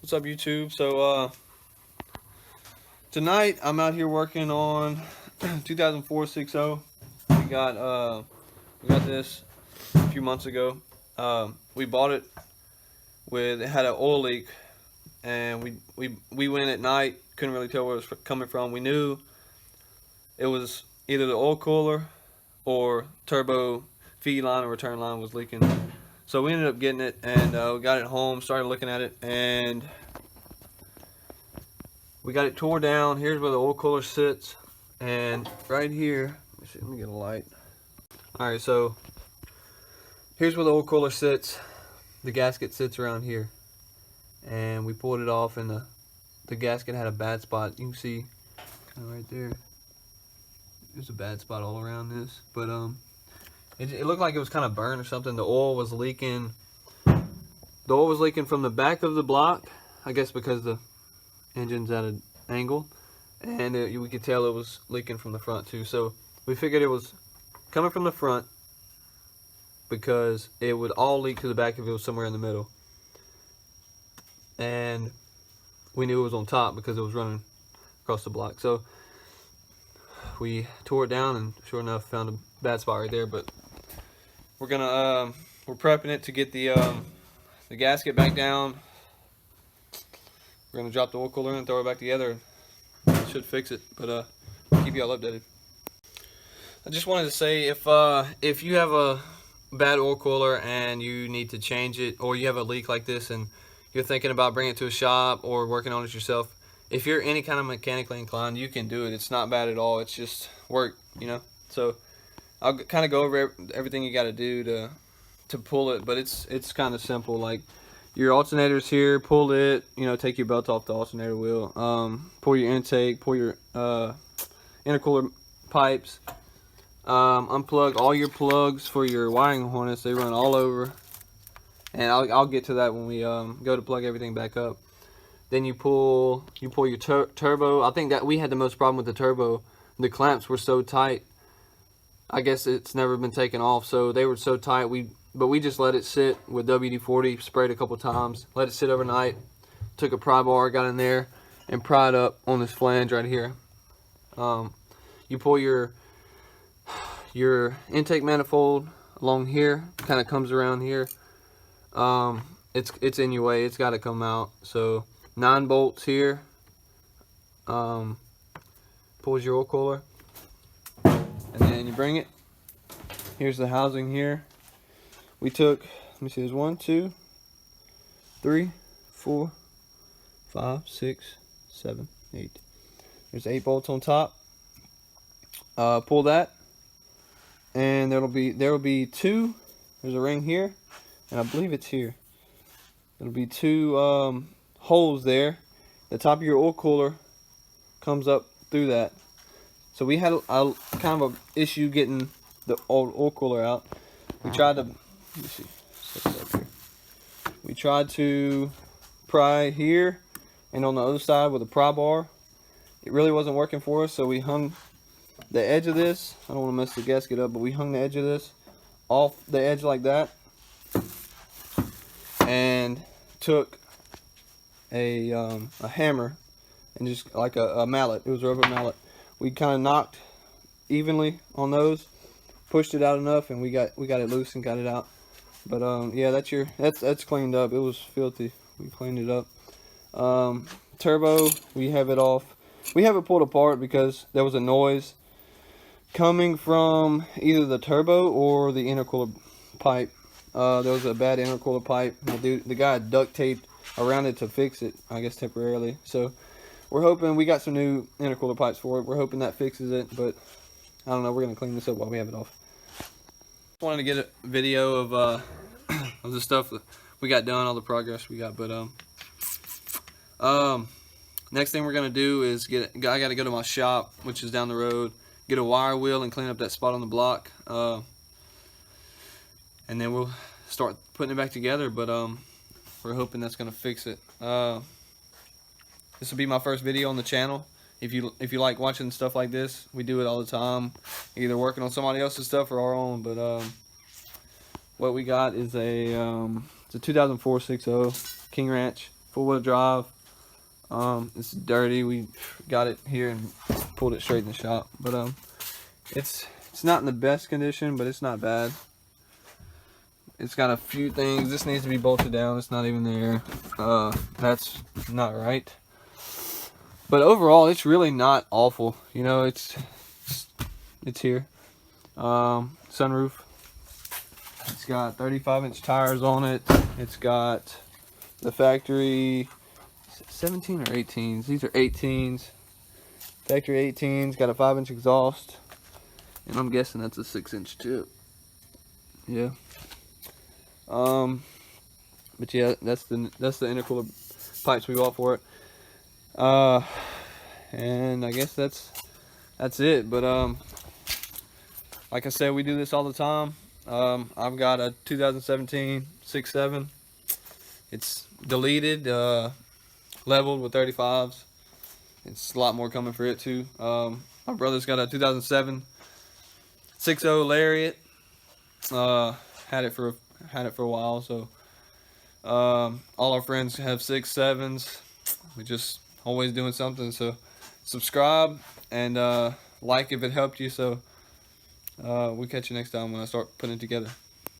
What's up, YouTube? So tonight I'm out here working on 2004 60. We got this a few months ago. We bought it with, it had an oil leak, and we went at night, couldn't really tell where it was coming from. We knew it was either the oil cooler or turbo feed line or return line was leaking. So we ended up getting it, and we got it home, started looking at it, and we got it tore down. Here's where the oil cooler sits, and right here, let me get a light. Alright, so here's where the oil cooler sits. The gasket sits around here, and we pulled it off, and the gasket had a bad spot. You can see kind of right there. There's a bad spot all around this, but it looked like it was kind of burned or something. The oil was leaking. The oil was leaking from the back of the block, I guess because the engine's at an angle, and we could tell it was leaking from the front too. So we figured it was coming from the front because it would all leak to the back if it was somewhere in the middle. And we knew it was on top because it was running across the block. So we tore it down, and sure enough found a bad spot right there. But we're gonna we're prepping it to get the gasket back down. We're gonna drop the oil cooler in, throw it back together, and it should fix it. But I'll keep y'all updated. I just wanted to say, if you have a bad oil cooler and you need to change it, or you have a leak like this and you're thinking about bringing it to a shop or working on it yourself, if you're any kind of mechanically inclined, you can do it. It's not bad at all. It's just work, you know. So I'll kind of go over everything you got to do to pull it, but it's kind of simple. Like, your alternator's here, pull it, you know, take your belt off the alternator wheel, pull your intake, pull your intercooler pipes, unplug all your plugs for your wiring harness. They run all over, and I'll get to that when we go to plug everything back up. Then you pull your turbo. I think that we had the most problem with the turbo. The clamps were so tight. I guess it's never been taken off, so they were so tight. But we just let it sit with WD-40, sprayed a couple times, let it sit overnight. Took a pry bar, got in there, and pried up on this flange right here. You pull your intake manifold along here, kind of comes around here. It's in your way. It's got to come out. So 9 bolts here. Pulls your oil cooler, and then you bring it. Here's the housing here. We took, let me see, there's 1, 2, 3, 4, 5, 6, 7, 8. There's 8 bolts on top. Pull that, and there will be 2. There's a ring here, and I believe it's here. There'll be 2 holes there. The top of your oil cooler comes up through that. So we had a kind of a issue getting the old oil cooler out. We tried to, let me see, set it up here. We tried to pry here and on the other side with a pry bar. It really wasn't working for us, so we hung the edge of this. I don't want to mess the gasket up, but we hung the edge of this off the edge like that, and took a hammer and just like a mallet. It was a rubber mallet. We kind of knocked evenly on those, pushed it out enough, and we got it loose and got it out. But yeah, that's cleaned up. It was filthy. We cleaned it up. Turbo, we have it off. We have it pulled apart because there was a noise coming from either the turbo or the intercooler pipe. There was a bad intercooler pipe. The guy had duct taped around it to fix it, I guess temporarily. So we're hoping, we got some new intercooler pipes for it. We're hoping that fixes it, but I don't know. We're gonna clean this up while we have it off. Just wanted to get a video of of the stuff that we got done, all the progress we got. But next thing we're gonna do is I got to go to my shop, which is down the road, get a wire wheel and clean up that spot on the block, and then we'll start putting it back together. But we're hoping that's gonna fix it. This will be my first video on the channel. If you like watching stuff like this, we do it all the time, either working on somebody else's stuff or our own. But what we got is it's a 2004 60 King Ranch 4-wheel drive. It's dirty. We got it here and pulled it straight in the shop, but it's not in the best condition, but it's not bad. It's got a few things. This needs to be bolted down. It's not even there. That's not right. But overall, it's really not awful. You know, it's here. Sunroof. It's got 35-inch tires on it. It's got the factory 17 or 18s. These are 18s. Factory 18s. Got a 5-inch exhaust, and I'm guessing that's a 6-inch too. Yeah. But yeah, that's the intercooler pipes we bought for it. And I guess that's it. But like I said, we do this all the time. I've got a 2017 6.7. It's deleted, leveled with 35s. It's a lot more coming for it too. My brother's got a 2007 6.0 Lariat. Had it for a while, so all our friends have 6.7s. We just always doing something. So subscribe and like if it helped you. So we'll catch you next time when I start putting it together.